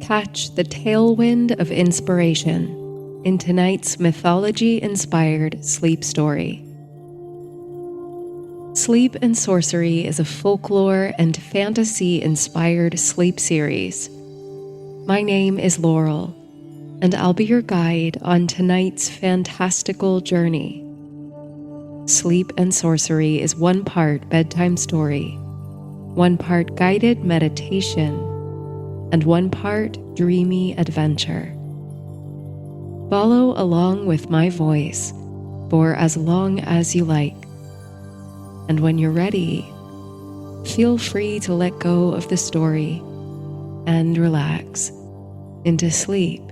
Catch the tailwind of inspiration in tonight's mythology-inspired sleep story. Sleep and Sorcery is a folklore and fantasy-inspired sleep series. My name is Laurel, and I'll be your guide on tonight's fantastical journey. Sleep and Sorcery is one part bedtime story, one part guided meditation, and one part dreamy adventure. Follow along with my voice for as long as you like. And when you're ready, feel free to let go of the story and relax into sleep.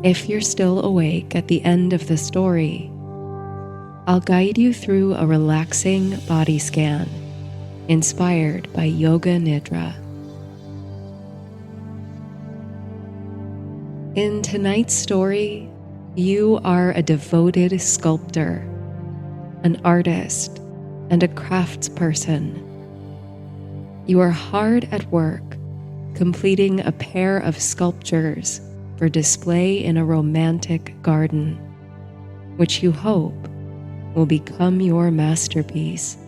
If you're still awake at the end of the story, I'll guide you through a relaxing body scan inspired by Yoga Nidra. In tonight's story, you are a devoted sculptor, an artist, and a craftsperson. You are hard at work, completing a pair of sculptures for display in a romantic garden, which you hope will become your masterpiece.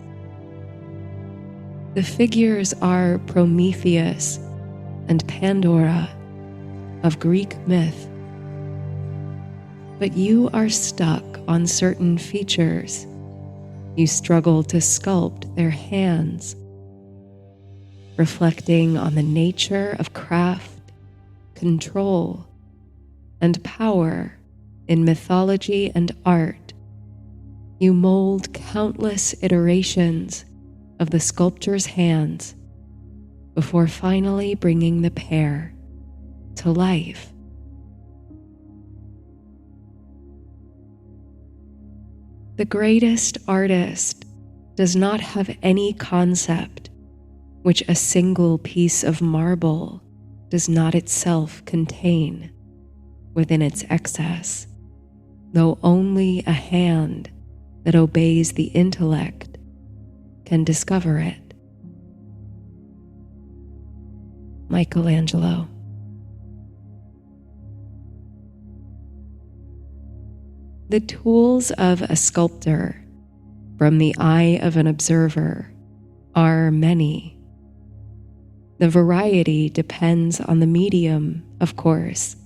The figures are Prometheus and Pandora of Greek myth, but you are stuck on certain features. You struggle to sculpt their hands, reflecting on the nature of craft, control, and power in mythology and art. You mold countless iterations of the sculptor's hands before finally bringing the pair to life. The greatest artist does not have any concept which a single piece of marble does not itself contain within its excess, though only a hand that obeys the intellect can discover it. Michelangelo. The tools of a sculptor, from the eye of an observer, are many. The variety depends on the medium, of course,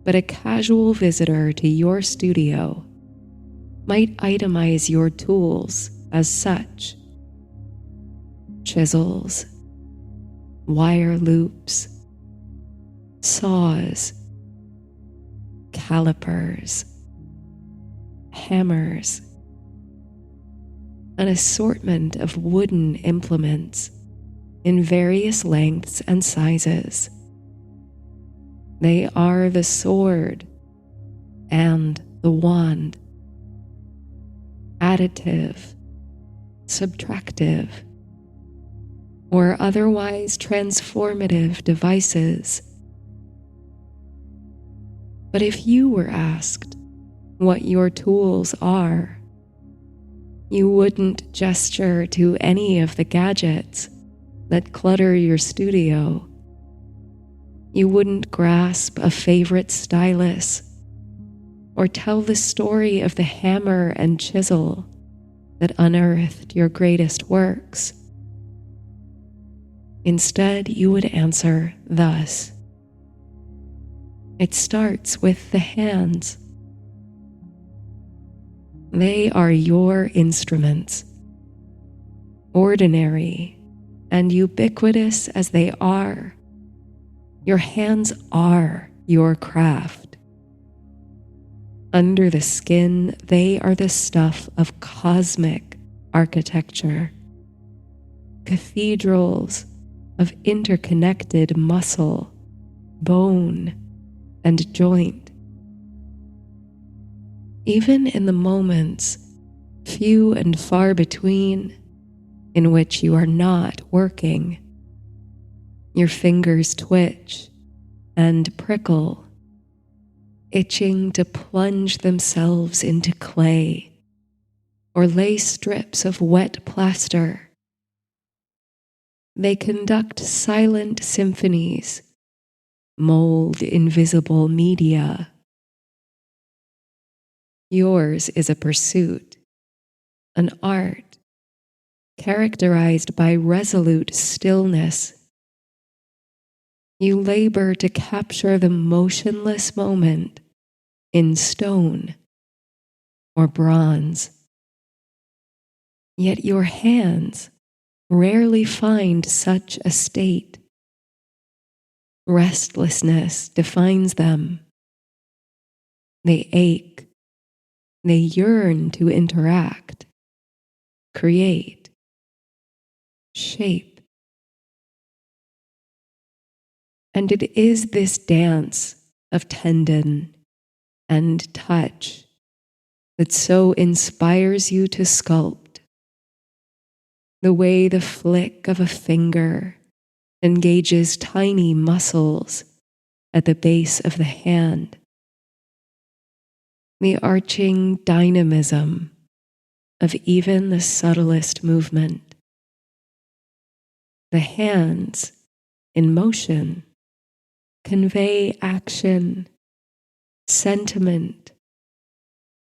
but a casual visitor to your studio might itemize your tools as such: chisels, wire loops, saws, calipers, hammers, an assortment of wooden implements in various lengths and sizes. They are the sword and the wand, additive, subtractive, or otherwise transformative devices. But if you were asked what your tools are, you wouldn't gesture to any of the gadgets that clutter your studio. You wouldn't grasp a favorite stylus or tell the story of the hammer and chisel that unearthed your greatest works. Instead, you would answer thus: it starts with the hands. They are your instruments. Ordinary and ubiquitous as they are, your hands are your craft. Under the skin, they are the stuff of cosmic architecture, cathedrals of interconnected muscle, bone, and joint. Even in the moments, few and far between, in which you are not working, your fingers twitch and prickle, itching to plunge themselves into clay or lay strips of wet plaster. They conduct silent symphonies, mold invisible media. Yours is a pursuit, an art characterized by resolute stillness. You labor to capture the motionless moment in stone or bronze. Yet your hands rarely find such a state. Restlessness defines them. They ache. They yearn to interact, create, shape. And it is this dance of tendon and touch that so inspires you to sculpt. The way the flick of a finger engages tiny muscles at the base of the hand. The arching dynamism of even the subtlest movement. The hands, in motion, convey action, sentiment,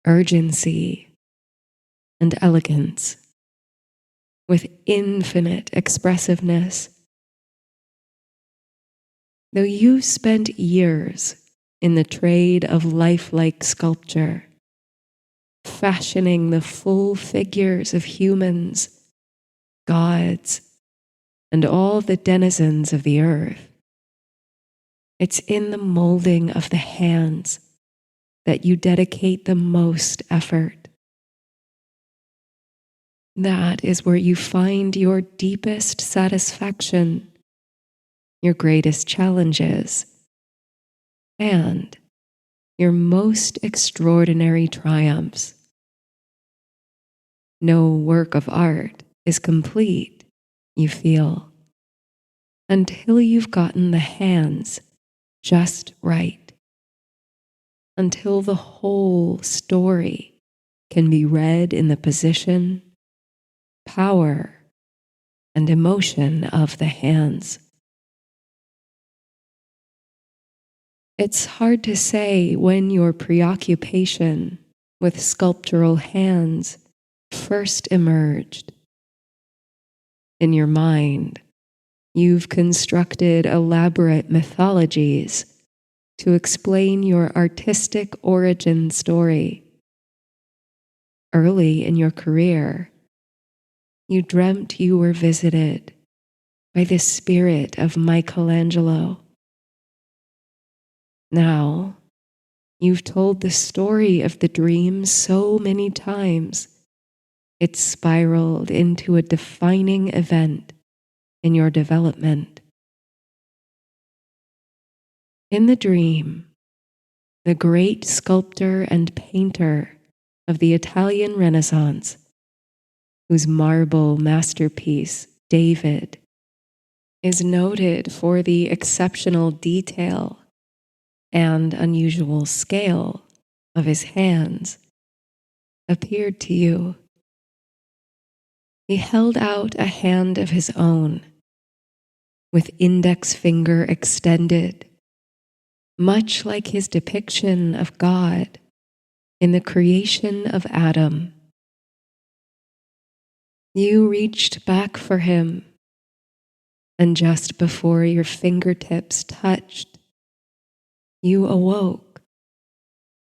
urgency, and elegance with infinite expressiveness. Though you spent years in the trade of lifelike sculpture, fashioning the full figures of humans, gods, and all the denizens of the earth, it's in the molding of the hands that you dedicate the most effort. That is where you find your deepest satisfaction, your greatest challenges, and your most extraordinary triumphs. No work of art is complete, you feel, until you've gotten the hands just right, until the whole story can be read in the position, power, and emotion of the hands. It's hard to say when your preoccupation with sculptural hands first emerged. In your mind, you've constructed elaborate mythologies to explain your artistic origin story. Early in your career, you dreamt you were visited by the spirit of Michelangelo. Now, you've told the story of the dream so many times, it's spiraled into a defining event in your development. In the dream, the great sculptor and painter of the Italian Renaissance, whose marble masterpiece, David, is noted for the exceptional detail and unusual scale of his hands, appeared to you. He held out a hand of his own, with index finger extended, much like his depiction of God in the creation of Adam. You reached back for him, and just before your fingertips touched, you awoke,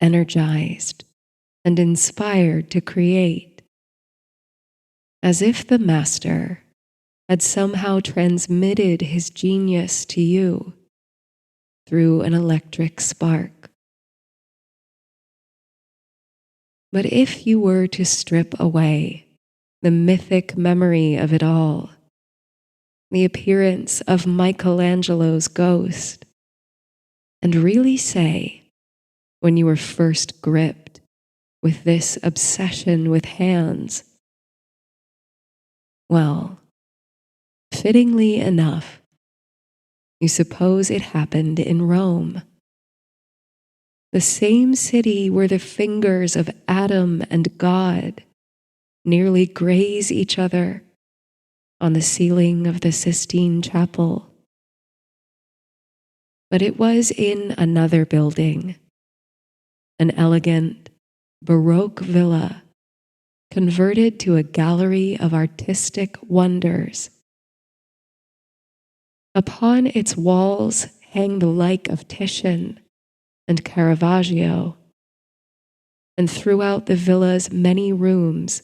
energized and inspired to create, as if the master had somehow transmitted his genius to you through an electric spark. But if you were to strip away the mythic memory of it all, the appearance of Michelangelo's ghost, and really say, when you were first gripped with this obsession with hands, well, fittingly enough, you suppose it happened in Rome, the same city where the fingers of Adam and God nearly graze each other on the ceiling of the Sistine Chapel. But it was in another building, an elegant, Baroque villa converted to a gallery of artistic wonders. Upon its walls hang the like of Titian and Caravaggio, and throughout the villa's many rooms,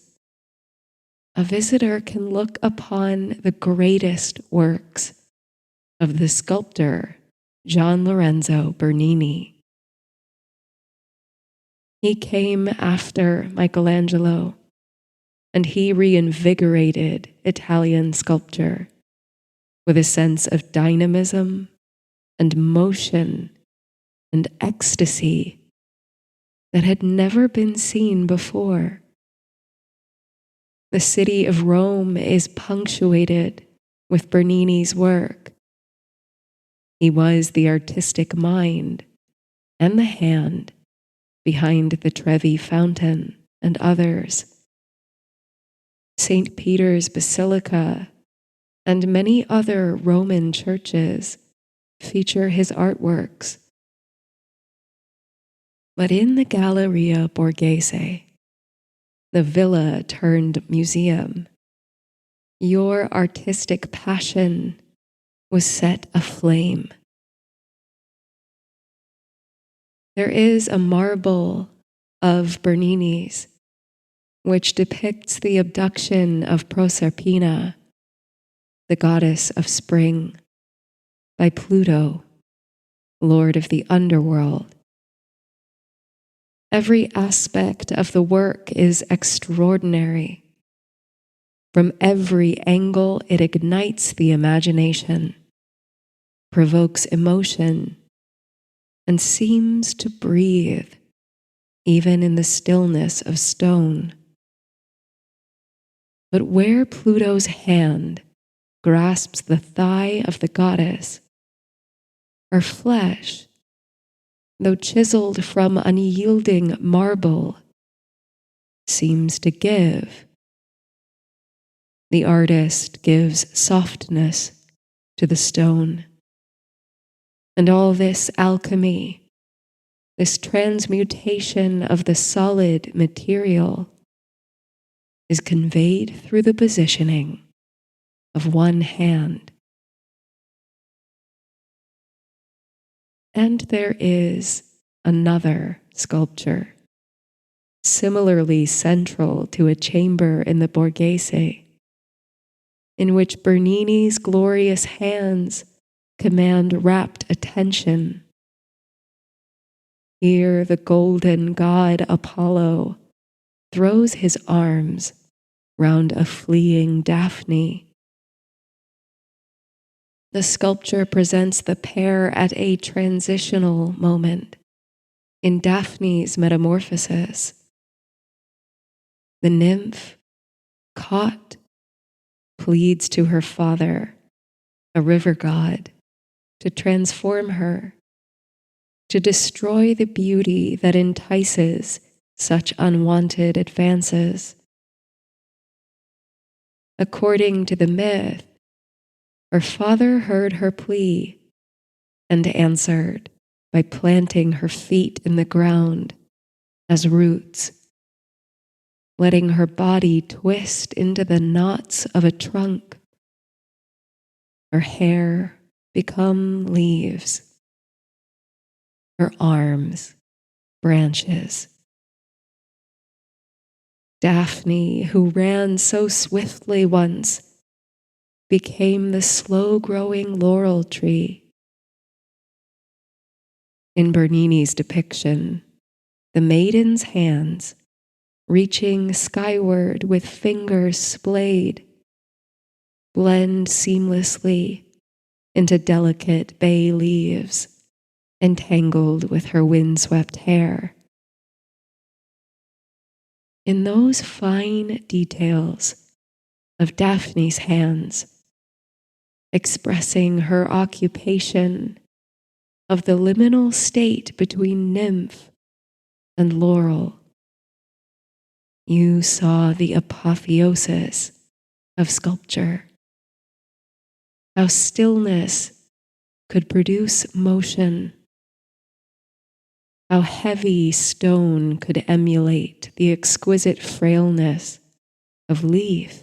a visitor can look upon the greatest works of the sculptor Gian Lorenzo Bernini. He came after Michelangelo, and he reinvigorated Italian sculpture with a sense of dynamism and motion and ecstasy that had never been seen before. The city of Rome is punctuated with Bernini's work. He was the artistic mind and the hand behind the Trevi Fountain and others. St. Peter's Basilica and many other Roman churches feature his artworks. But in the Galleria Borghese, the villa turned museum, your artistic passion was set aflame. There is a marble of Bernini's which depicts the abduction of Proserpina, the goddess of spring, by Pluto, lord of the underworld. Every aspect of the work is extraordinary. From every angle, it ignites the imagination, provokes emotion, and seems to breathe, even in the stillness of stone. But where Pluto's hand grasps the thigh of the goddess, her flesh, though chiseled from unyielding marble, seems to give. The artist gives softness to the stone. And all this alchemy, this transmutation of the solid material, is conveyed through the positioning of one hand. And there is another sculpture, similarly central to a chamber in the Borghese, in which Bernini's glorious hands command rapt attention. Here the golden god Apollo throws his arms round a fleeing Daphne. The sculpture presents the pair at a transitional moment in Daphne's metamorphosis. The nymph, caught, pleads to her father, a river god, to transform her, to destroy the beauty that entices such unwanted advances. According to the myth, her father heard her plea and answered by planting her feet in the ground as roots, letting her body twist into the knots of a trunk, her hair become leaves, her arms branches. Daphne, who ran so swiftly once, became the slow-growing laurel tree. In Bernini's depiction, the maiden's hands, reaching skyward with fingers splayed, blend seamlessly into delicate bay leaves entangled with her windswept hair. In those fine details of Daphne's hands, expressing her occupation of the liminal state between nymph and laurel, you saw the apotheosis of sculpture. how stillness could produce motion, how heavy stone could emulate the exquisite frailness of leaf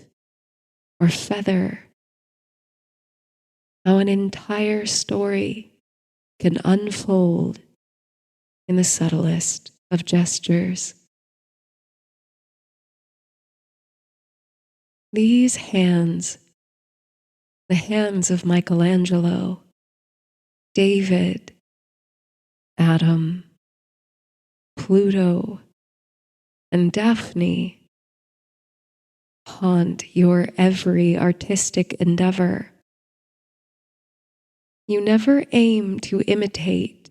or feather, how an entire story can unfold in the subtlest of gestures. These hands, the hands of Michelangelo, David, Adam, Pluto, and Daphne, haunt your every artistic endeavor. You never aim to imitate,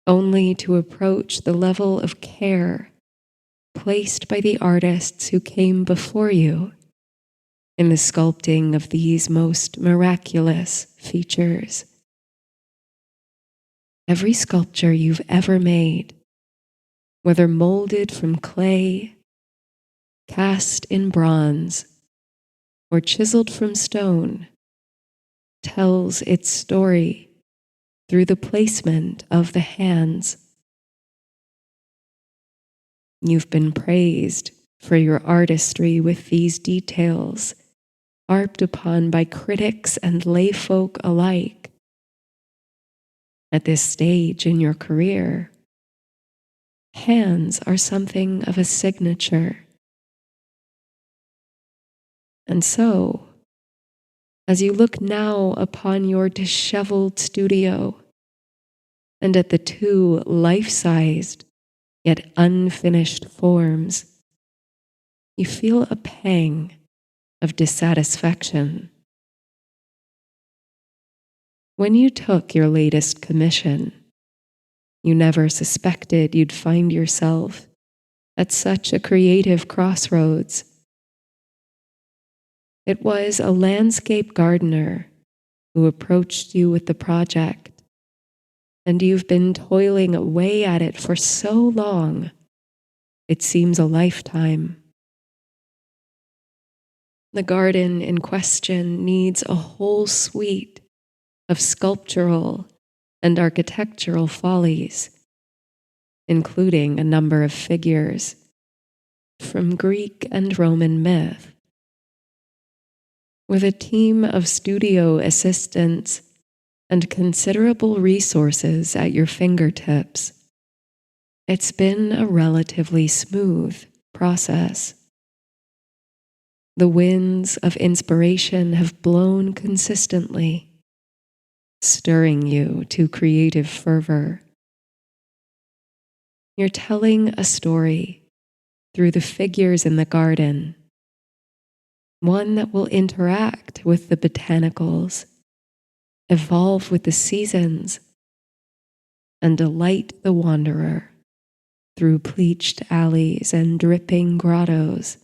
only to approach the level of care placed by the artists who came before you in the sculpting of these most miraculous features. Every sculpture you've ever made, whether molded from clay, cast in bronze, or chiseled from stone, tells its story through the placement of the hands. You've been praised for your artistry with these details, harped upon by critics and layfolk alike. At this stage in your career, hands are something of a signature. And so, as you look now upon your disheveled studio and at the two life-sized yet unfinished forms, you feel a pang of dissatisfaction. When you took your latest commission, you never suspected you'd find yourself at such a creative crossroads. It was a landscape gardener who approached you with the project, and you've been toiling away at it for so long, it seems a lifetime. The garden in question needs a whole suite of sculptural and architectural follies, including a number of figures from Greek and Roman myth. With a team of studio assistants and considerable resources at your fingertips, it's been a relatively smooth process. The winds of inspiration have blown consistently, stirring you to creative fervor. You're telling a story through the figures in the garden, one that will interact with the botanicals, evolve with the seasons, and delight the wanderer through pleached alleys and dripping grottos.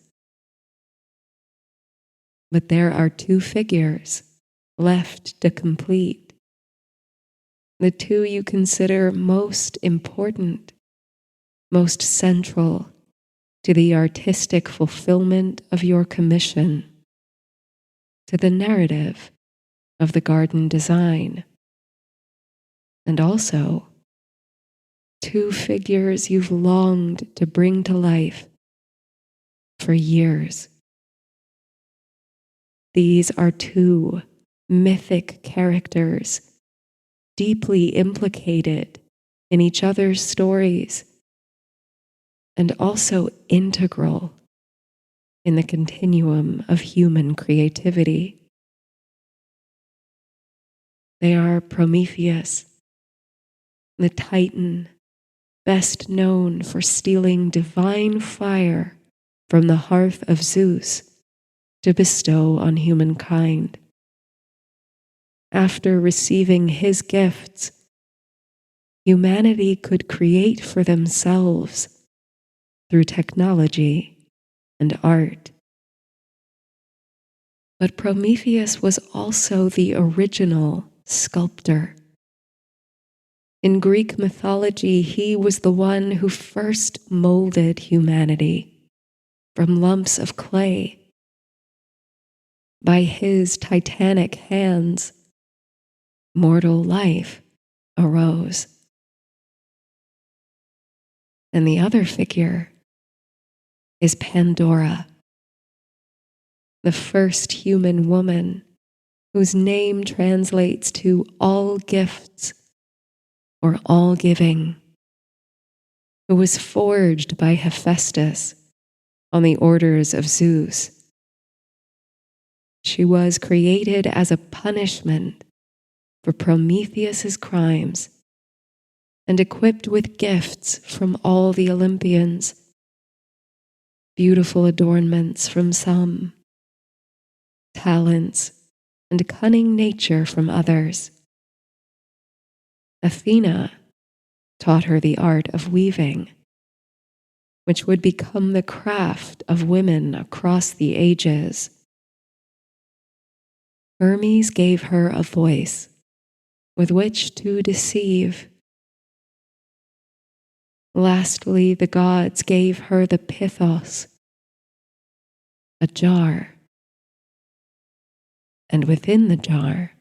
But there are two figures left to complete, the two you consider most important, most central to the artistic fulfillment of your commission, to the narrative of the garden design, and also two figures you've longed to bring to life for years. These are two mythic characters, deeply implicated in each other's stories, and also integral in the continuum of human creativity. They are Prometheus, the Titan, best known for stealing divine fire from the hearth of Zeus to bestow on humankind. After receiving his gifts, humanity could create for themselves through technology and art. But Prometheus was also the original sculptor. In Greek mythology, he was the one who first molded humanity from lumps of clay. by his titanic hands, mortal life arose. And the other figure is Pandora, the first human woman whose name translates to all gifts or all giving, who was forged by Hephaestus on the orders of Zeus. She was created as a punishment for Prometheus's crimes and equipped with gifts from all the Olympians, beautiful adornments from some, talents and cunning nature from others. Athena taught her the art of weaving, which would become the craft of women across the ages. Hermes gave her a voice with which to deceive. Lastly, the gods gave her the pithos, a jar, and within the jar,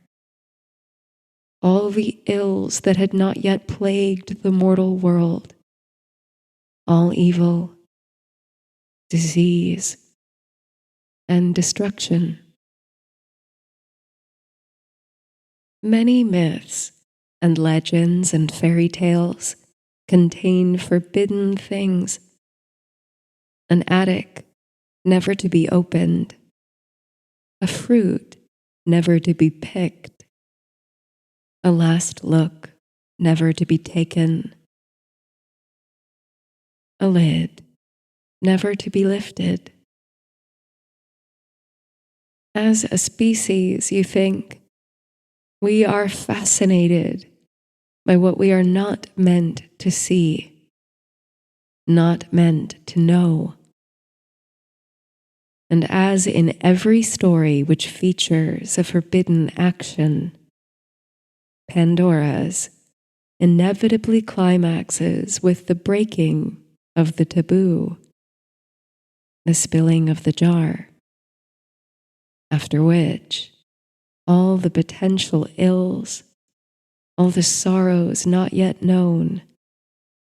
all the ills that had not yet plagued the mortal world, all evil, disease, and destruction. Many myths and legends and fairy tales contain forbidden things, an attic never to be opened, a fruit never to be picked, a last look never to be taken, a lid never to be lifted. As a species, you think, we are fascinated by what we are not meant to see, not meant to know. And as in every story which features a forbidden action, Pandora's inevitably climaxes with the breaking of the taboo, the spilling of the jar, after which all the potential ills, all the sorrows not yet known,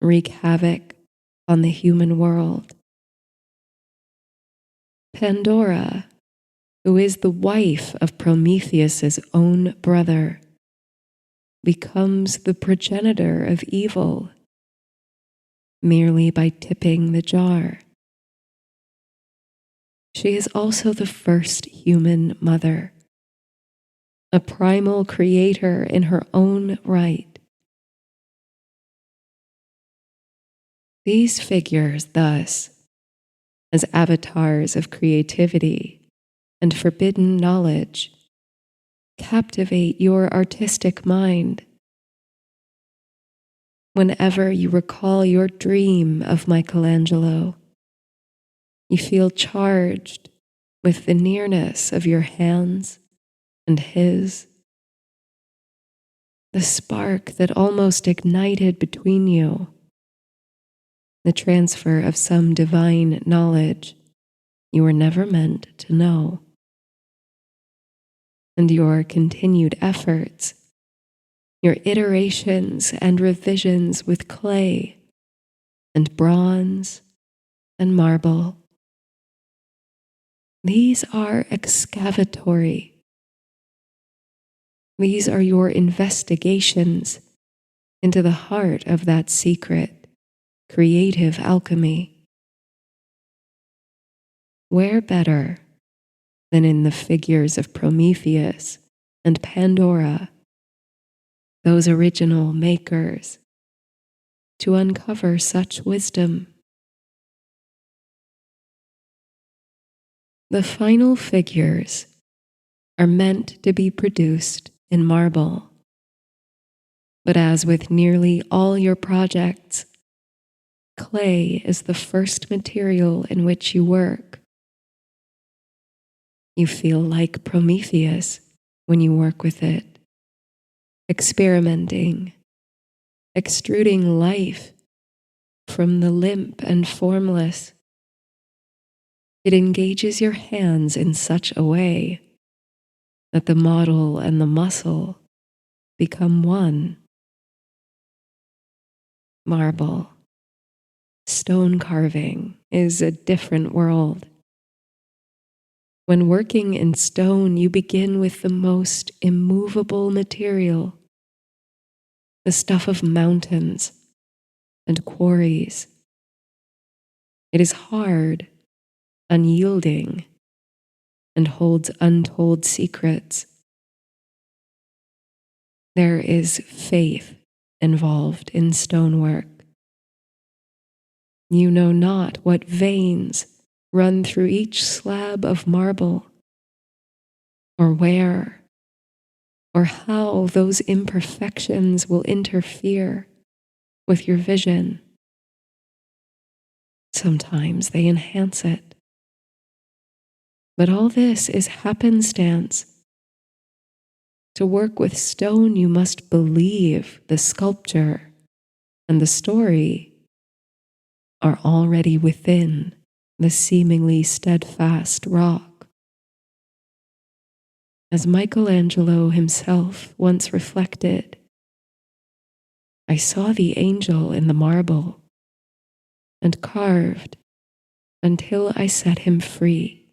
wreak havoc on the human world. Pandora, who is the wife of Prometheus's own brother, becomes the progenitor of evil merely by tipping the jar. She is also the first human mother, a primal creator in her own right. These figures, thus, as avatars of creativity and forbidden knowledge, captivate your artistic mind. Whenever you recall your dream of Michelangelo, you feel charged with the nearness of your hands and his, the spark that almost ignited between you, the transfer of some divine knowledge you were never meant to know, and your continued efforts, your iterations and revisions with clay and bronze and marble. These are excavatory. These are your investigations into the heart of that secret, creative alchemy. Where better than in the figures of Prometheus and Pandora, those original makers, to uncover such wisdom? The final figures are meant to be produced in marble. But as with nearly all your projects, clay is the first material in which you work. You feel like Prometheus when you work with it, experimenting, extruding life from the limp and formless. It engages your hands in such a way that the model and the muscle become one. Marble, stone carving is a different world. When working in stone, you begin with the most immovable material, the stuff of mountains and quarries. It is hard, unyielding, and holds untold secrets. There is faith involved in stonework. You know not what veins run through each slab of marble, or where, or how those imperfections will interfere with your vision. Sometimes they enhance it. But all this is happenstance. To work with stone, you must believe the sculpture and the story are already within the seemingly steadfast rock. As Michelangelo himself once reflected, I saw the angel in the marble and carved until I set him free.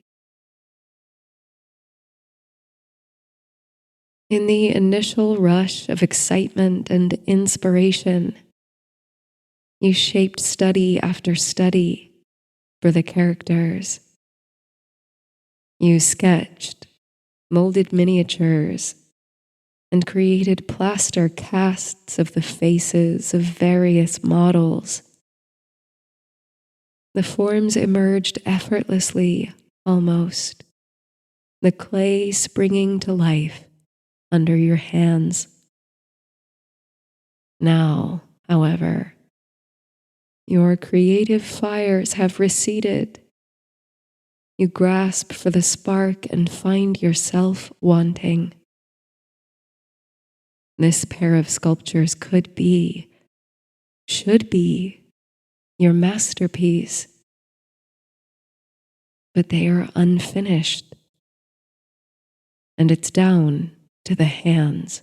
In the initial rush of excitement and inspiration, you shaped study after study for the characters. You sketched, molded miniatures, and created plaster casts of the faces of various models. The forms emerged effortlessly, almost, the clay springing to life under your hands. Now, however, your creative fires have receded. You grasp for the spark and find yourself wanting. This pair of sculptures could be, should be, your masterpiece. But they are unfinished, and it's down to the hands.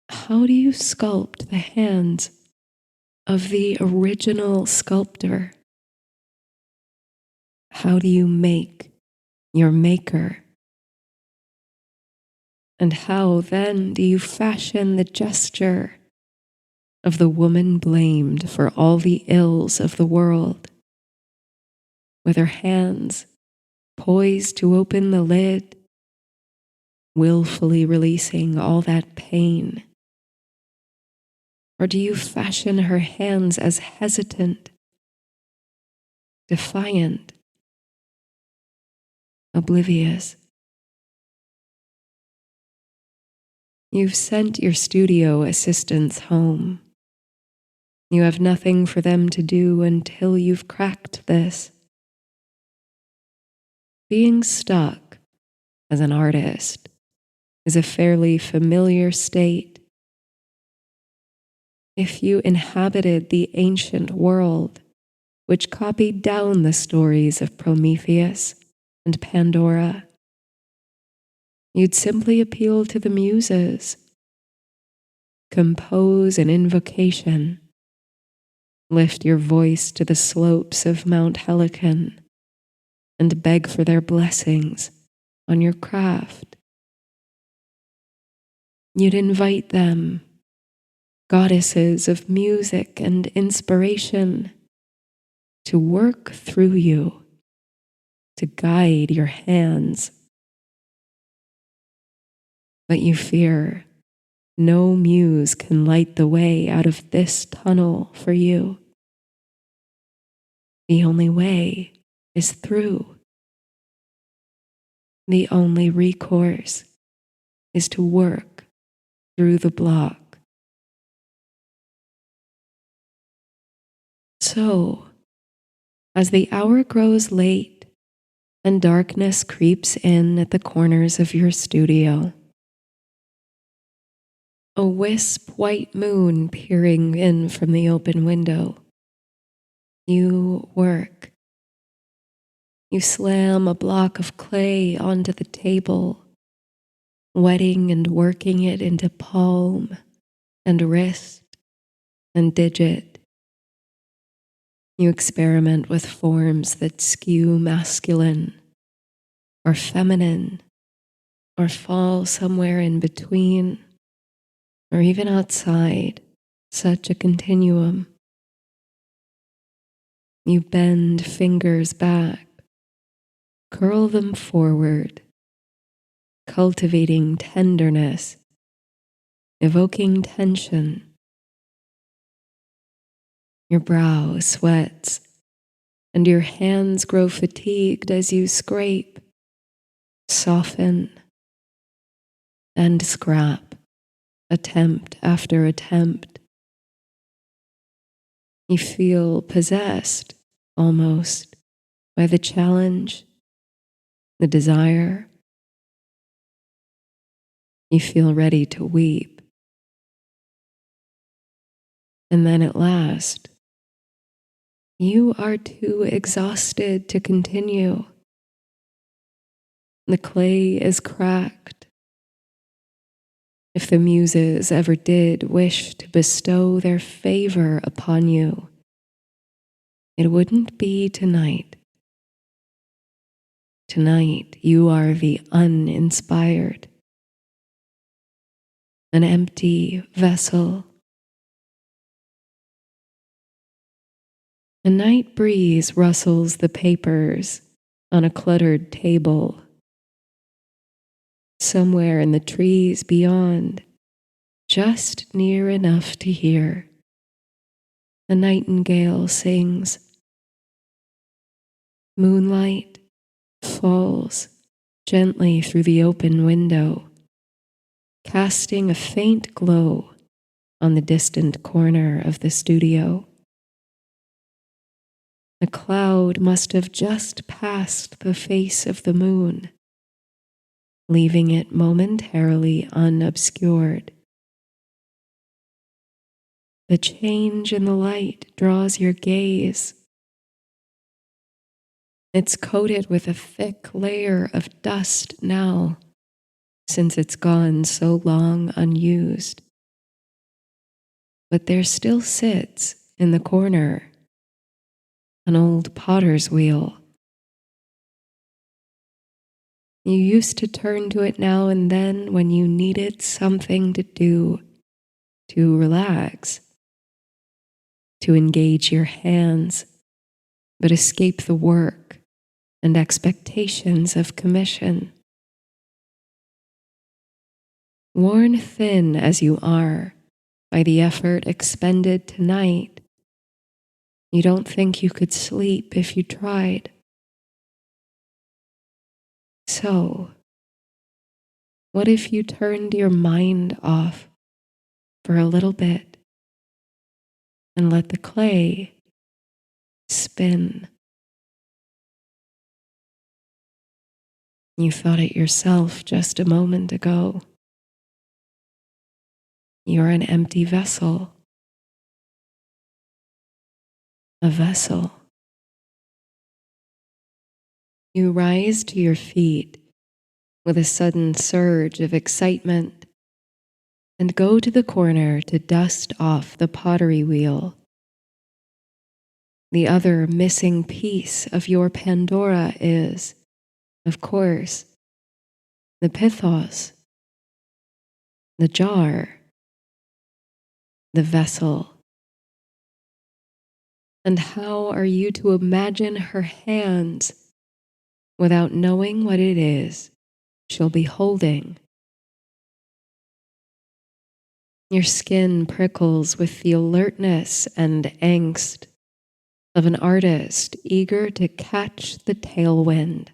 How do you sculpt the hands of the original sculptor? How do you make your maker? And how then do you fashion the gesture of the woman blamed for all the ills of the world, with her hands poised to open the lid, willfully releasing all that pain? Or do you fashion her hands as hesitant, defiant, oblivious? You've sent your studio assistants home. You have nothing for them to do until you've cracked this. Being stuck as an artist is a fairly familiar state. If you inhabited the ancient world, which copied down the stories of Prometheus and Pandora, you'd simply appeal to the muses, compose an invocation, lift your voice to the slopes of Mount Helicon, and beg for their blessings on your craft. You'd invite them, goddesses of music and inspiration, to work through you, to guide your hands. But you fear no muse can light the way out of this tunnel for you. The only way is through. The only recourse is to work through the block. So, as the hour grows late and darkness creeps in at the corners of your studio, a wisp white moon peering in from the open window, you work. You slam a block of clay onto the table, wetting and working it into palm and wrist and digit. You experiment with forms that skew masculine or feminine or fall somewhere in between or even outside such a continuum. You bend fingers back, curl them forward, cultivating tenderness, evoking tension. Your brow sweats, and your hands grow fatigued as you scrape, soften, and scrap, attempt after attempt. You feel possessed, almost, by the challenge, the desire. You feel ready to weep. And then at last, you are too exhausted to continue. The clay is cracked. If the muses ever did wish to bestow their favor upon you, it wouldn't be tonight. Tonight, you are the uninspired, an empty vessel. A night breeze rustles the papers on a cluttered table. Somewhere in the trees beyond, just near enough to hear, a nightingale sings. Moonlight falls gently through the open window, casting a faint glow on the distant corner of the studio. A cloud must have just passed the face of the moon, leaving it momentarily unobscured. The change in the light draws your gaze. It's coated with a thick layer of dust now, since it's gone so long unused. But there still sits in the corner an old potter's wheel. You used to turn to it now and then when you needed something to do, to relax, to engage your hands, but escape the work and expectations of commission. Worn thin as you are by the effort expended tonight, you don't think you could sleep if you tried. So, what if you turned your mind off for a little bit and let the clay spin? You thought it yourself just a moment ago. You're an empty vessel. A vessel. You rise to your feet with a sudden surge of excitement and go to the corner to dust off the pottery wheel. The other missing piece of your Pandora is, of course, the pithos, the jar, the vessel. And how are you to imagine her hands without knowing what it is she'll be holding? Your skin prickles with the alertness and angst of an artist eager to catch the tailwind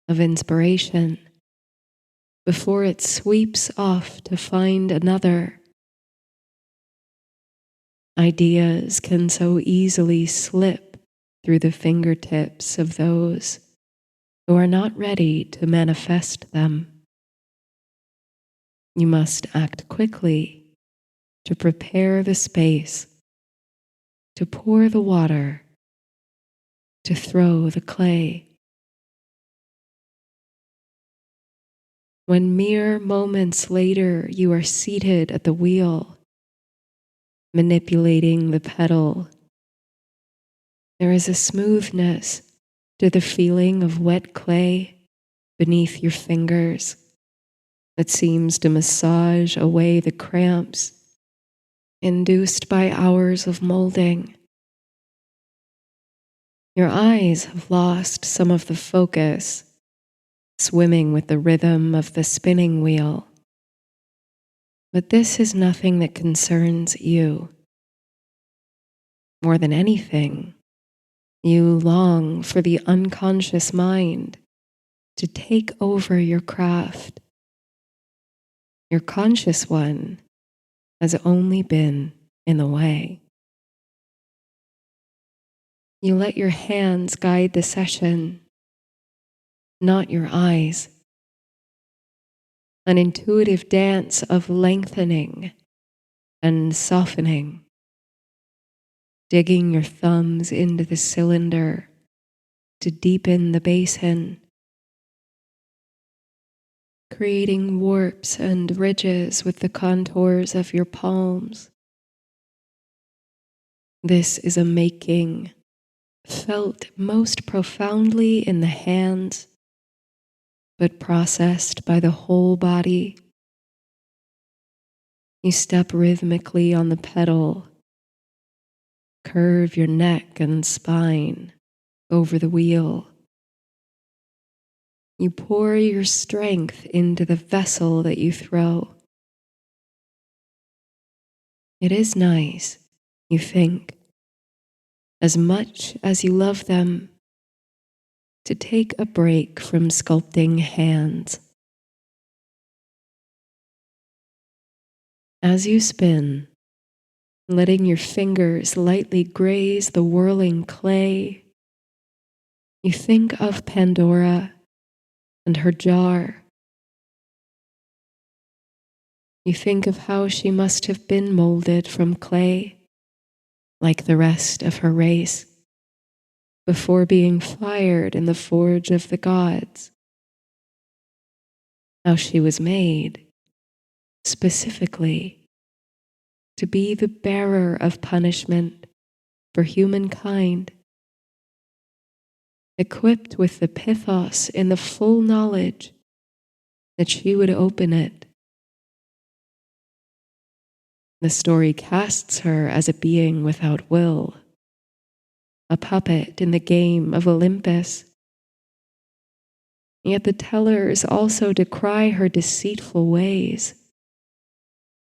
of inspiration before it sweeps off to find another. Ideas can so easily slip through the fingertips of those who are not ready to manifest them. You must act quickly to prepare the space, to pour the water, to throw the clay. when mere moments later you are seated at the wheel, manipulating the pedal. There is a smoothness to the feeling of wet clay beneath your fingers that seems to massage away the cramps induced by hours of molding. Your eyes have lost some of the focus, swimming with the rhythm of the spinning wheel. But this is nothing that concerns you. More than anything, you long for the unconscious mind to take over your craft. Your conscious one has only been in the way. You let your hands guide the session, not your eyes. An intuitive dance of lengthening and softening, digging your thumbs into the cylinder to deepen the basin, creating warps and ridges with the contours of your palms. This is a making felt most profoundly in the hands, but processed by the whole body. You step rhythmically on the pedal, curve your neck and spine over the wheel. You pour your strength into the vessel that you throw. It is nice, you think, as much as you love them, to take a break from sculpting hands. As you spin, letting your fingers lightly graze the whirling clay, you think of Pandora and her jar. You think of how she must have been molded from clay, like the rest of her race, before being fired in the forge of the gods. How she was made, specifically, to be the bearer of punishment for humankind, equipped with the pithos in the full knowledge that she would open it. The story casts her as a being without will, a puppet in the game of Olympus. Yet the tellers also decry her deceitful ways,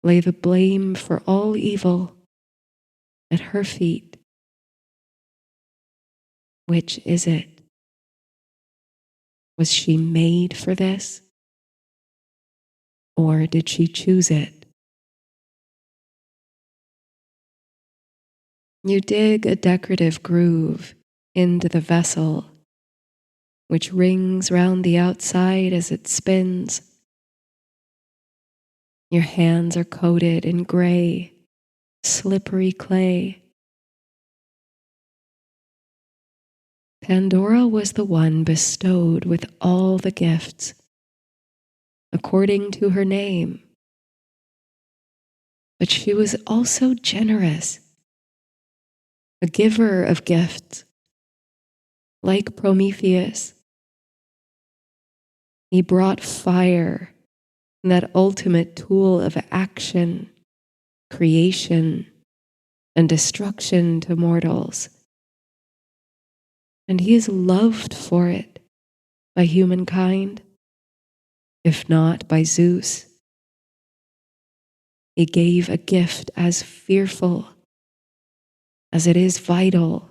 lay the blame for all evil at her feet. Which is it? Was she made for this? Or did she choose it? You dig a decorative groove into the vessel, which rings round the outside as it spins. Your hands are coated in gray, slippery clay. Pandora was the one bestowed with all the gifts, according to her name. But she was also generous, a giver of gifts, like Prometheus. He brought fire, that ultimate tool of action, creation, and destruction to mortals. And he is loved for it by humankind, if not by Zeus. He gave a gift as fearful as it is vital.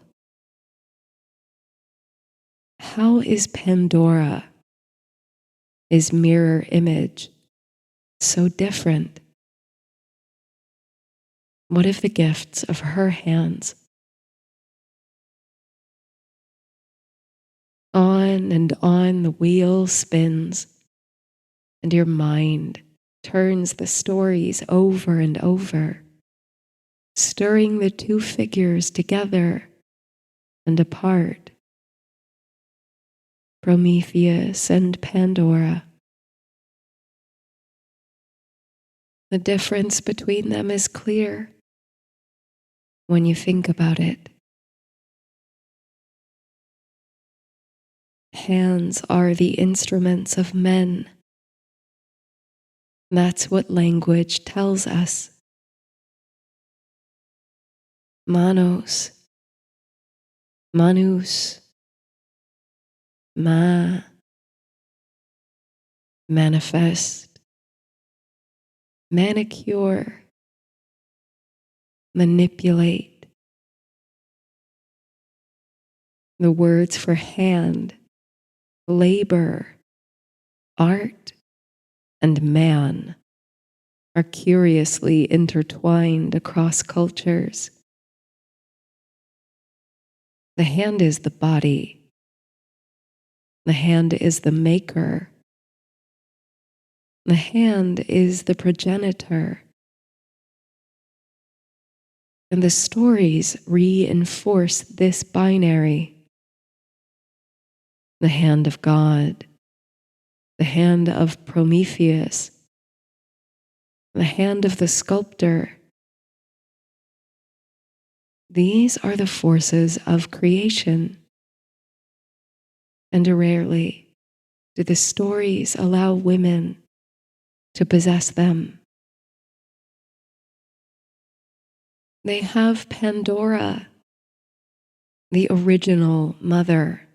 How is Pandora, his mirror image, so different? What if the gifts of her hands? On and on the wheel spins, and your mind turns the stories over and over, stirring the two figures together and apart. Prometheus and Pandora, The difference between them is clear when you think about it. Hands are the instruments of men. That's what language tells us. Manos, manus, manifest, manicure, manipulate. The words for hand, labor, art, and man are curiously intertwined across cultures. The hand is the body. The hand is the maker. The hand is the progenitor. And the stories reinforce this binary. The hand of God, the hand of Prometheus, the hand of the sculptor. These are the forces of creation. And rarely do the stories allow women to possess them. They have Pandora, the original mother,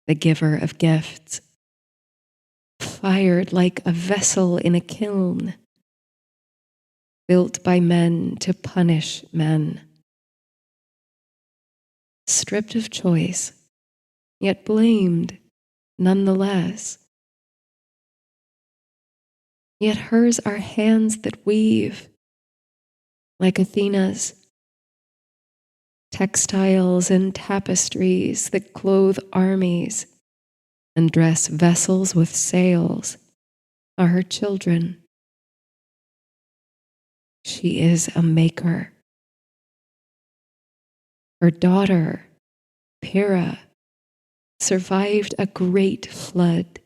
the giver of gifts, fired like a vessel in a kiln, built by men to punish men. Stripped of choice, yet blamed nonetheless. Yet hers are hands that weave, like Athena's, textiles and tapestries that clothe armies and dress vessels with sails are her children. She is a maker. Her daughter, Pyrrha, survived a great flood.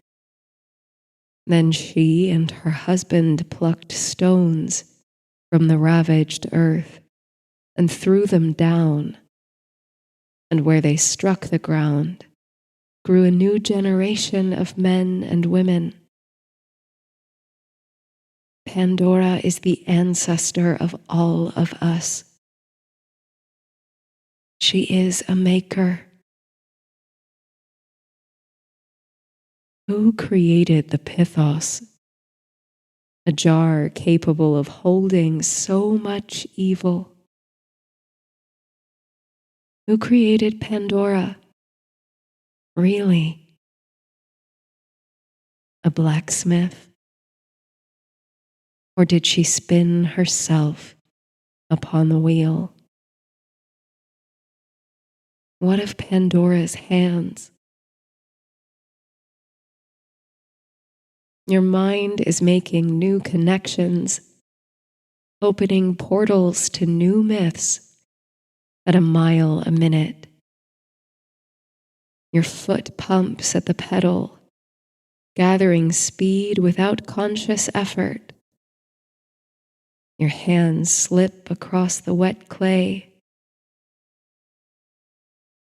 Then she and her husband plucked stones from the ravaged earth and threw them down. And where they struck the ground, grew a new generation of men and women. Pandora is the ancestor of all of us. She is a maker. Who created the pithos, a jar capable of holding so much evil? Who created Pandora? Really? A blacksmith? Or did she spin herself upon the wheel? What of Pandora's hands? Your mind is making new connections, opening portals to new myths at a mile a minute. Your foot pumps at the pedal, gathering speed without conscious effort. Your hands slip across the wet clay.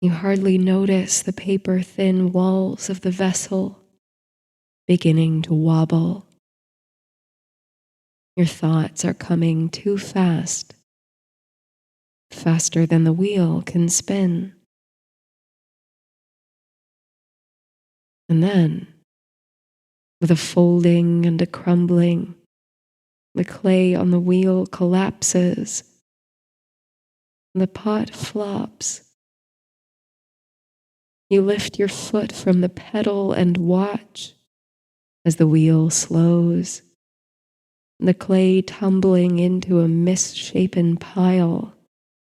You hardly notice the paper-thin walls of the vessel beginning to wobble. Your thoughts are coming too fast, faster than the wheel can spin. And then, with a folding and a crumbling, the clay on the wheel collapses, and the pot flops. You lift your foot from the pedal and watch as the wheel slows, the clay tumbling into a misshapen pile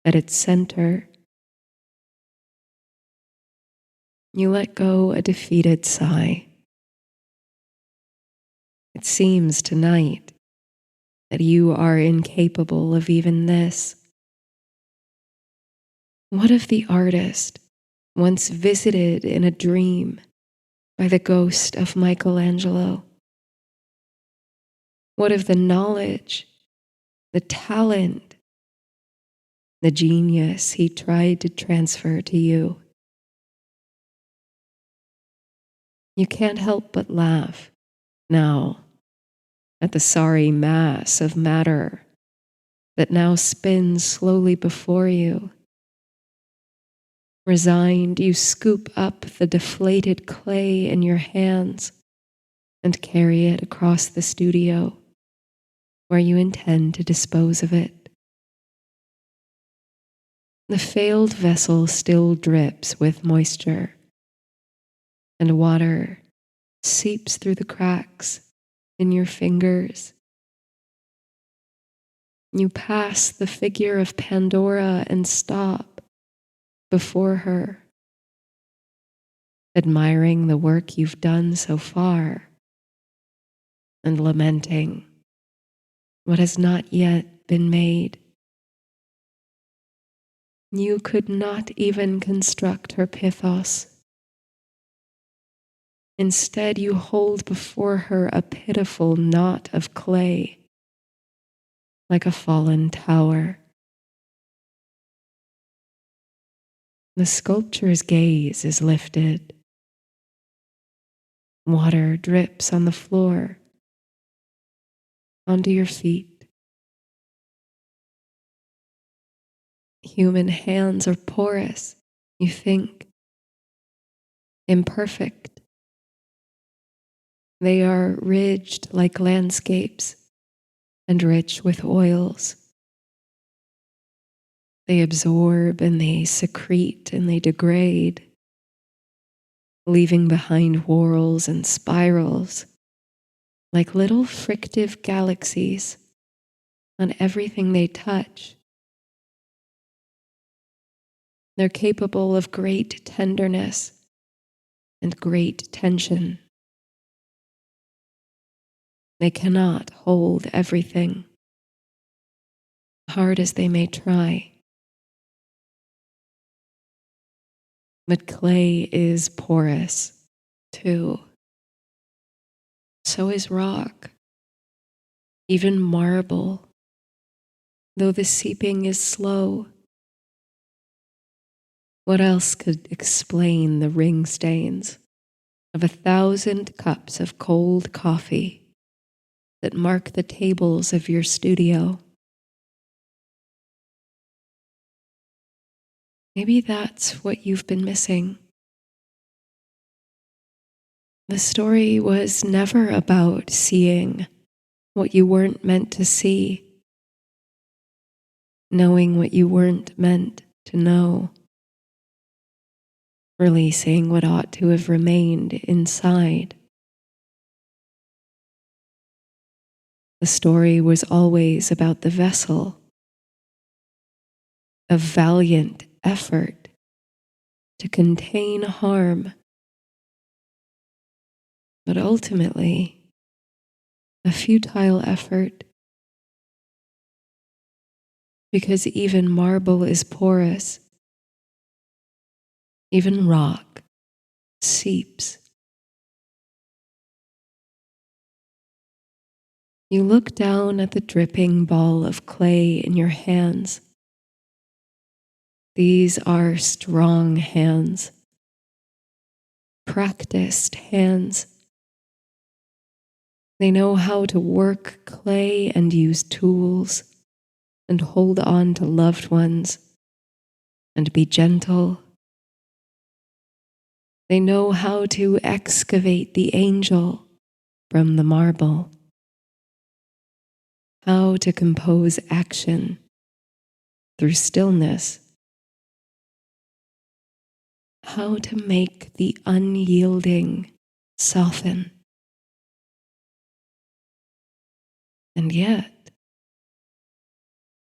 at its center. You let go a defeated sigh. It seems tonight that you are incapable of even this. What if the artist, once visited in a dream by the ghost of Michelangelo? What of the knowledge, the talent, the genius he tried to transfer to you? You can't help but laugh now at the sorry mass of matter that now spins slowly before you. Resigned, you scoop up the deflated clay in your hands and carry it across the studio where you intend to dispose of it. The failed vessel still drips with moisture, and water seeps through the cracks in your fingers. You pass the figure of Pandora and stop before her, admiring the work you've done so far and lamenting what has not yet been made. You could not even construct her pathos. Instead, you hold before her a pitiful knot of clay, like a fallen tower. The sculptor's gaze is lifted. Water drips on the floor, onto your feet. Human hands are porous, you think, imperfect. They are ridged like landscapes and rich with oils. They absorb and they secrete and they degrade, leaving behind whorls and spirals like little frictive galaxies on everything they touch. They're capable of great tenderness and great tension. They cannot hold everything, hard as they may try. But clay is porous, too. So is rock, even marble, though the seeping is slow. What else could explain the ring stains of 1,000 cups of cold coffee that mark the tables of your studio? Maybe that's what you've been missing. The story was never about seeing what you weren't meant to see, knowing what you weren't meant to know, releasing what ought to have remained inside. The story was always about the vessel, a valiant effort to contain harm, but ultimately a futile effort, because even marble is porous, even rock seeps. You look down at the dripping ball of clay in your hands. These are strong hands, practiced hands. They know how to work clay and use tools and hold on to loved ones and be gentle. They know how to excavate the angel from the marble, how to compose action through stillness, how to make the unyielding soften. And yet,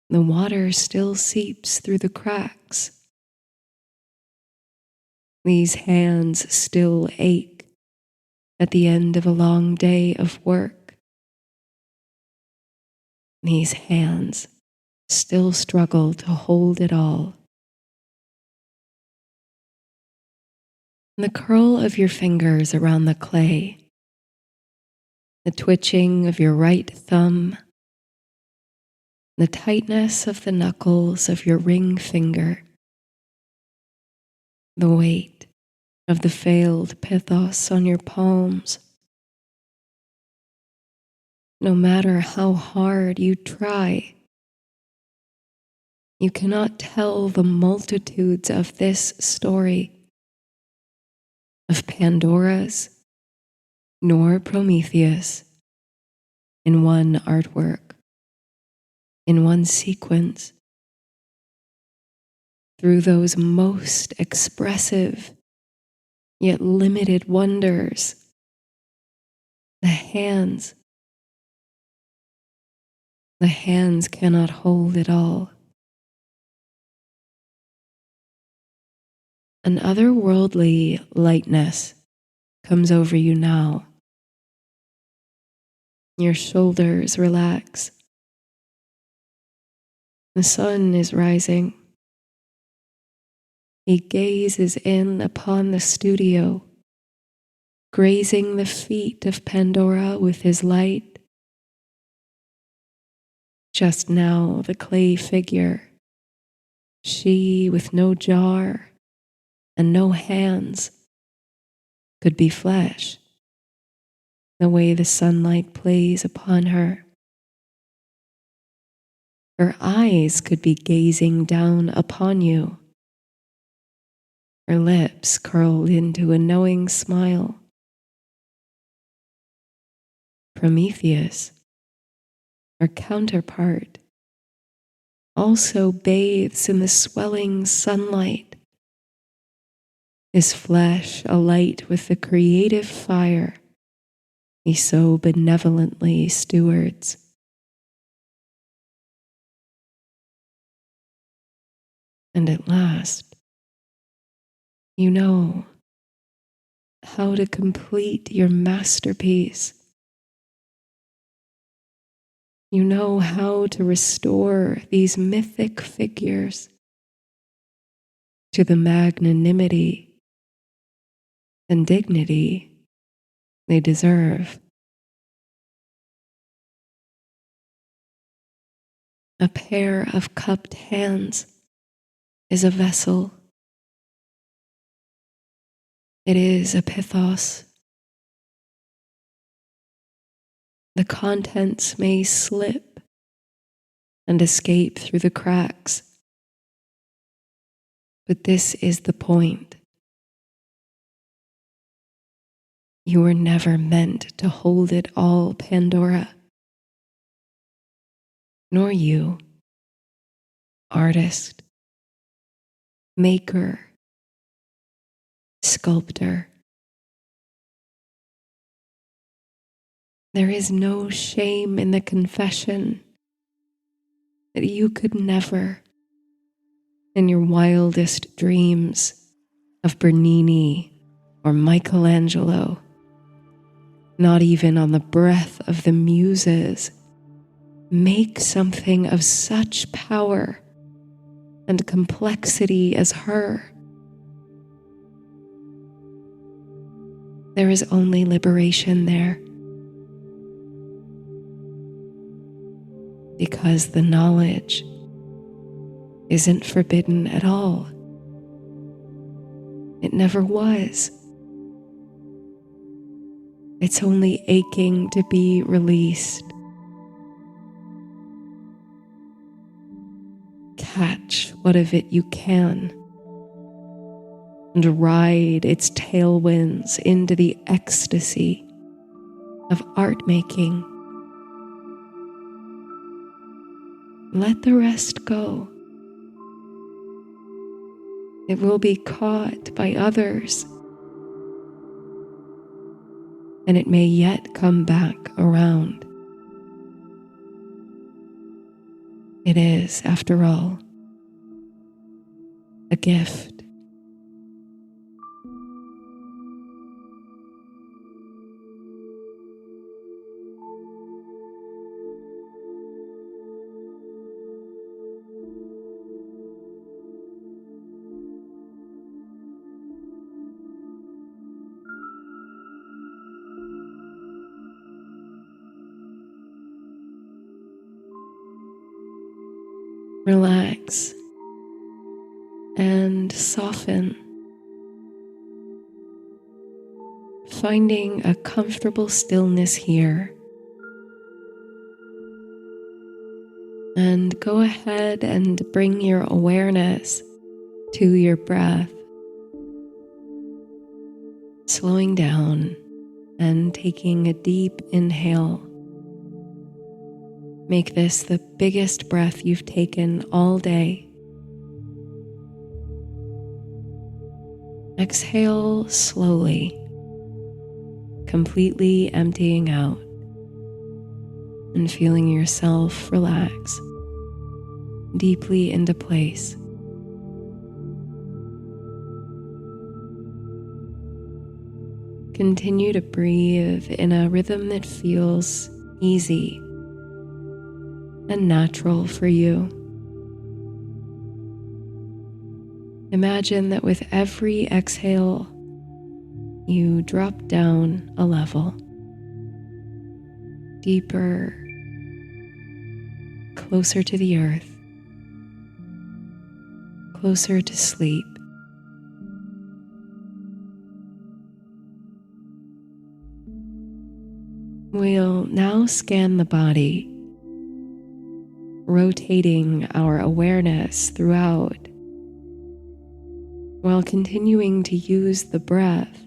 the water still seeps through the cracks. These hands still ache at the end of a long day of work. These hands still struggle to hold it all. The curl of your fingers around the clay the twitching of your right thumb, the tightness of the knuckles of your ring finger, the weight of the failed pithos on your palms. No matter how hard you try, you cannot tell the multitudes of this story of Pandora's nor Prometheus in one artwork, in one sequence, through those most expressive yet limited wonders. The hands cannot hold it all. An otherworldly lightness comes over you now. Your shoulders relax. The sun is rising. He gazes in upon the studio, grazing the feet of Pandora with his light. Just now, the clay figure, she with no jar and no hands, could be flesh, the way the sunlight plays upon her. Her eyes could be gazing down upon you, her lips curled into a knowing smile. Prometheus, her counterpart, also bathes in the swelling sunlight, his flesh alight with the creative fire he so benevolently stewards. And at last, you know how to complete your masterpiece. You know how to restore these mythic figures to the magnanimity and dignity they deserve. A pair of cupped hands is a vessel. It is a pithos. The contents may slip and escape through the cracks, but this is the point. You were never meant to hold it all, Pandora. Nor you, artist, maker, sculptor. There is no shame in the confession that you could never, in your wildest dreams of Bernini or Michelangelo, not even on the breath of the muses, make something of such power and complexity as her. There is only liberation there, because the knowledge isn't forbidden at all. It never was. It's only aching to be released. Catch what of it you can and ride its tailwinds into the ecstasy of art making. Let the rest go. It will be caught by others, and it may yet come back around. It is, after all, a gift. Relax and soften, finding a comfortable stillness here. And go ahead and bring your awareness to your breath, slowing down and taking a deep inhale. Make this the biggest breath you've taken all day. Exhale slowly, completely emptying out and feeling yourself relax deeply into place. Continue to breathe in a rhythm that feels easy and natural for you. Imagine that with every exhale, you drop down a level, deeper, closer to the earth, closer to sleep. We'll now scan the body, rotating our awareness throughout, while continuing to use the breath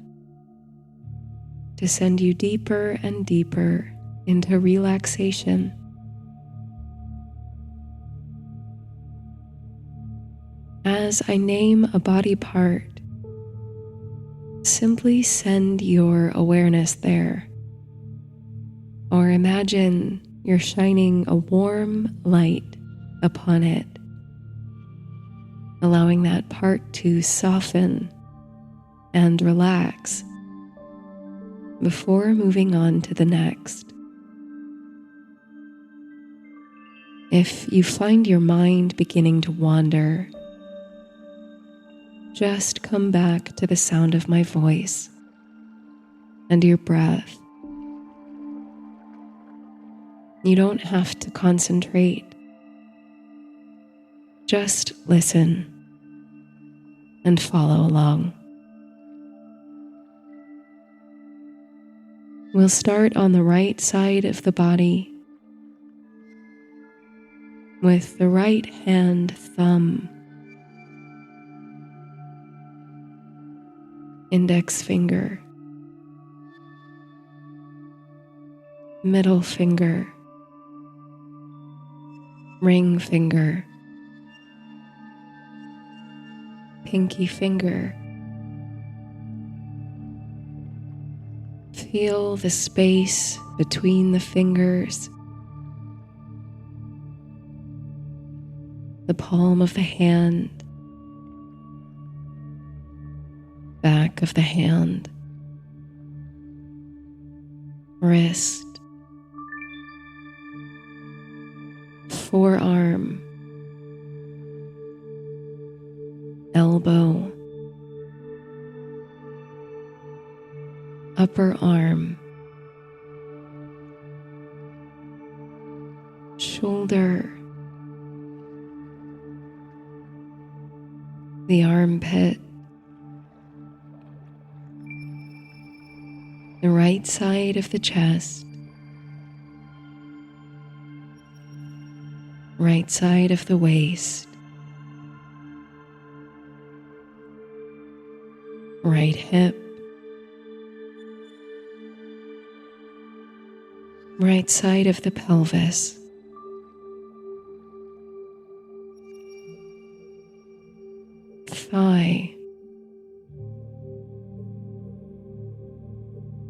to send you deeper and deeper into relaxation. As I name a body part, simply send your awareness there, or imagine you're shining a warm light upon it, allowing that part to soften and relax before moving on to the next. If you find your mind beginning to wander, just come back to the sound of my voice and your breath. You don't have to concentrate. Just listen and follow along. We'll start on the right side of the body with the right hand thumb, index finger, middle finger, ring finger, pinky finger. Feel the space between the fingers, the palm of the hand, back of the hand, wrist, forearm, elbow, upper arm, shoulder, the armpit, the right side of the chest, right side of the waist, right hip, right side of the pelvis, thigh,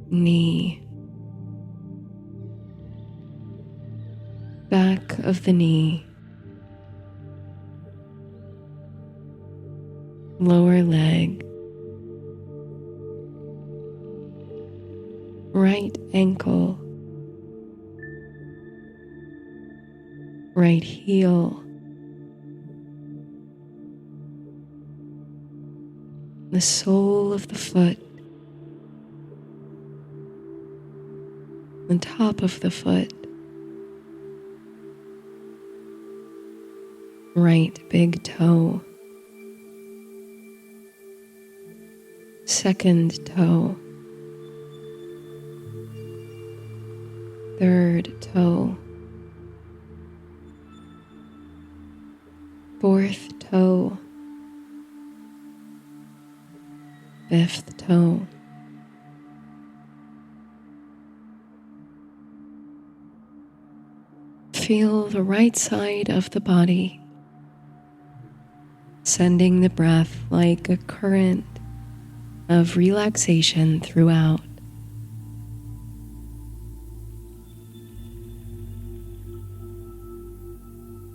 knee, back of the knee, lower leg, right ankle, right heel, the sole of the foot, the top of the foot, right big toe, second toe, third toe, fourth toe, fifth toe, feel the right side of the body, sending the breath like a current of relaxation throughout.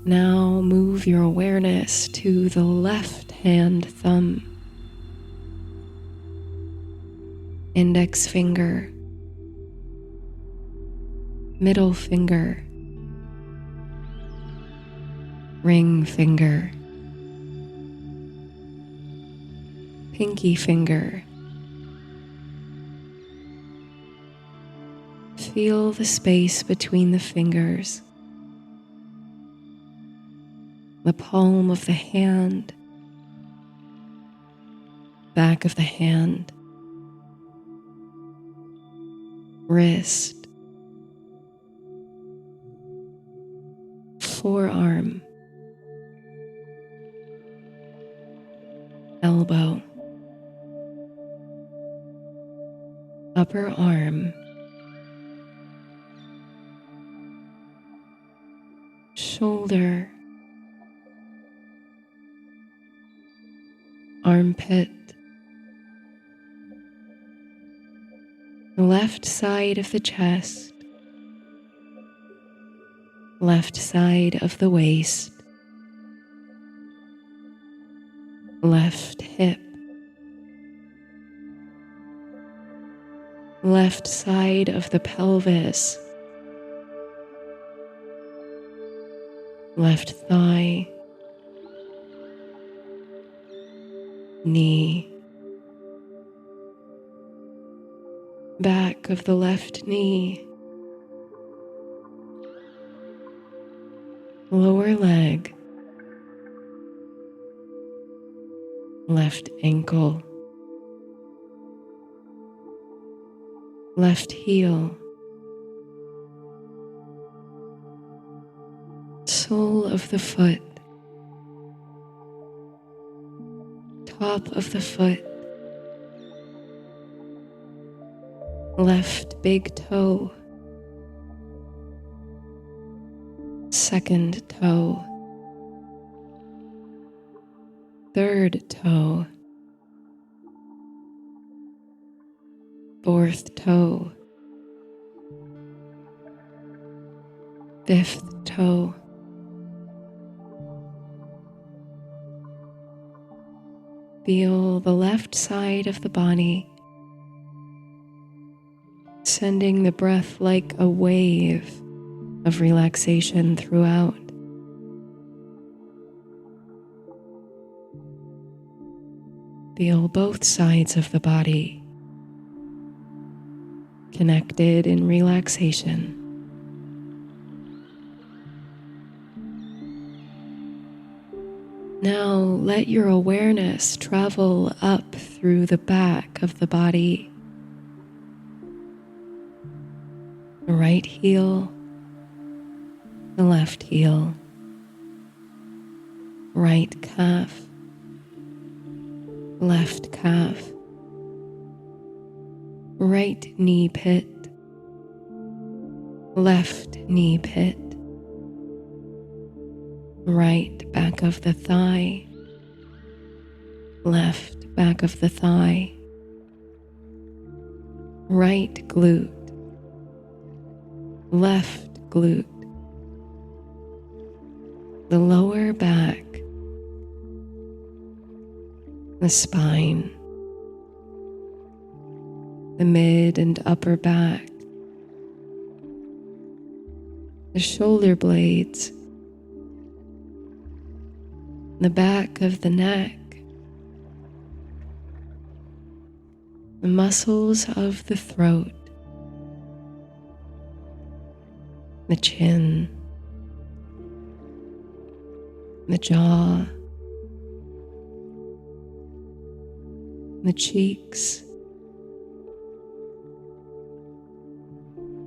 Now move your awareness to the left hand thumb, index finger, middle finger, ring finger, pinky finger. Feel the space between the fingers, the palm of the hand, back of the hand, wrist, forearm, elbow, upper arm, shoulder, armpit, the left side of the chest, left side of the waist, left hip, left side of the pelvis, left thigh, knee, back of the left knee, lower leg, left ankle, left heel, sole of the foot, top of the foot, left big toe, second toe, third toe, fourth toe, fifth toe, feel the left side of the body, sending the breath like a wave of relaxation throughout. Feel both sides of the body connected in relaxation. Now let your awareness travel up through the back of the body, the right heel, the left heel, right calf, left calf, right knee pit, left knee pit, right back of the thigh, left back of the thigh, right glute, left glute, the lower back, the spine, the mid and upper back, the shoulder blades, the back of the neck, the muscles of the throat, the chin, the jaw, the cheeks,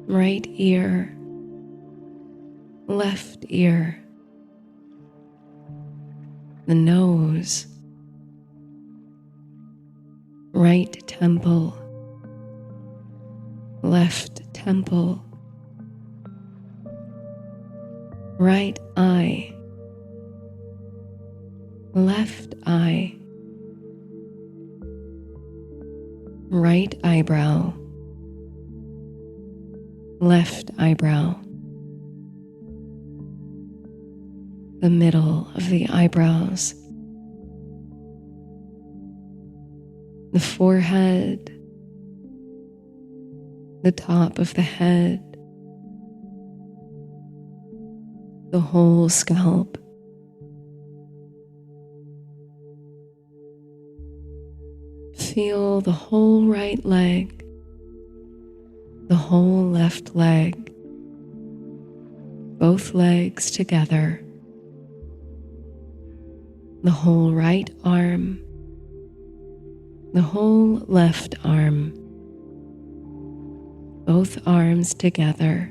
right ear, left ear, the nose, right temple, left temple, right eye, left eye, right eyebrow, left eyebrow, the middle of the eyebrows, the forehead, the top of the head, the whole scalp, feel the whole right leg, the whole left leg, both legs together, the whole right arm, the whole left arm, both arms together,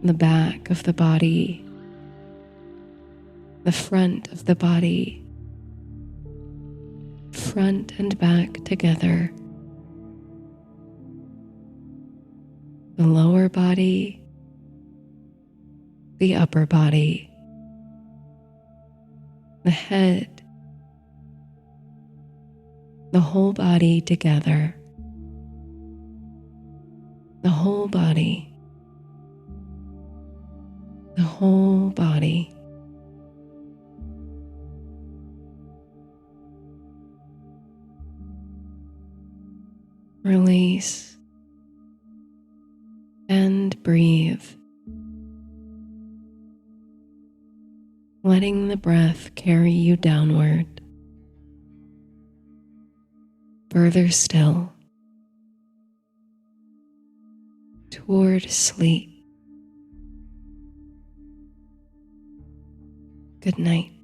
the back of the body, the front of the body, front and back together, the lower body, the upper body, the head, the whole body together, the whole body, the whole body. Release and breathe, letting the breath carry you downward, further still, toward sleep. Good night.